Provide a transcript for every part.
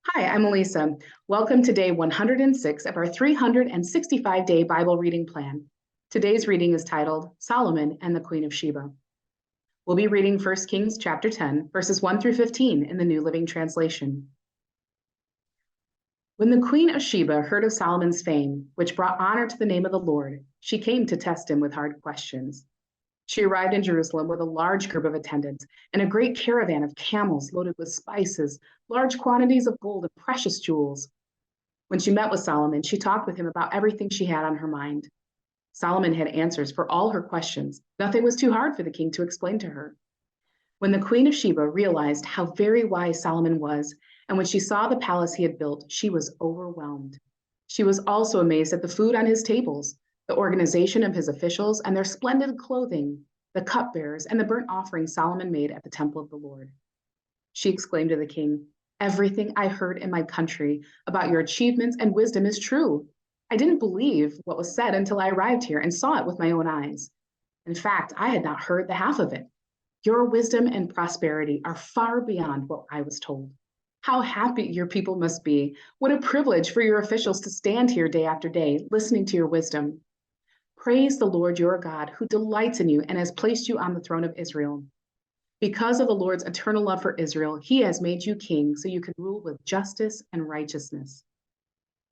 Hi, I'm Elisa. Welcome to day 106 of our 365-day Bible reading plan. Today's reading is titled Solomon and the Queen of Sheba. We'll be reading 1 Kings chapter 10, verses 1 through 15 in the New Living Translation. When the Queen of Sheba heard of Solomon's fame, which brought honor to the name of the Lord, she came to test him with hard questions. She arrived in Jerusalem with a large group of attendants and a great caravan of camels loaded with spices, large quantities of gold and precious jewels. When she met with Solomon, she talked with him about everything she had on her mind. Solomon had answers for all her questions. Nothing was too hard for the king to explain to her. When the Queen of Sheba realized how very wise Solomon was, and when she saw the palace he had built, she was overwhelmed. She was also amazed at the food on his tables, the organization of his officials, and their splendid clothing, the cupbearers, and the burnt offerings Solomon made at the temple of the Lord. She exclaimed to the king, "Everything I heard in my country about your achievements and wisdom is true. I didn't believe what was said until I arrived here and saw it with my own eyes. In fact, I had not heard the half of it. Your wisdom and prosperity are far beyond what I was told. How happy your people must be. What a privilege for your officials to stand here day after day, listening to your wisdom. Praise the Lord your God, who delights in you and has placed you on the throne of Israel. Because of the Lord's eternal love for Israel, he has made you king so you can rule with justice and righteousness."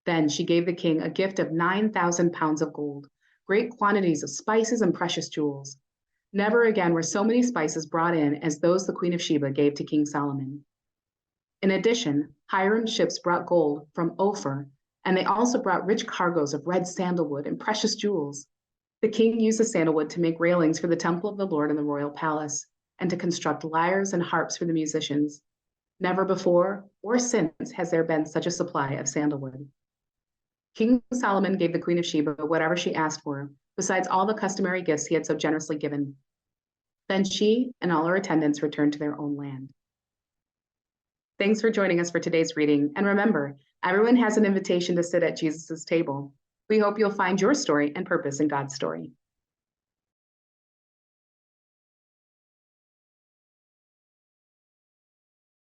Then she gave the king a gift of 9,000 pounds of gold, great quantities of spices and precious jewels. Never again were so many spices brought in as those the Queen of Sheba gave to King Solomon. In addition, Hiram's ships brought gold from Ophir, and they also brought rich cargoes of red sandalwood and precious jewels. The king used the sandalwood to make railings for the temple of the Lord in the royal palace, and to construct lyres and harps for the musicians. Never before or since has there been such a supply of sandalwood. King Solomon gave the Queen of Sheba whatever she asked for, besides all the customary gifts he had so generously given. Then she and all her attendants returned to their own land. Thanks for joining us for today's reading. And remember, everyone has an invitation to sit at Jesus' table. We hope you'll find your story and purpose in God's story.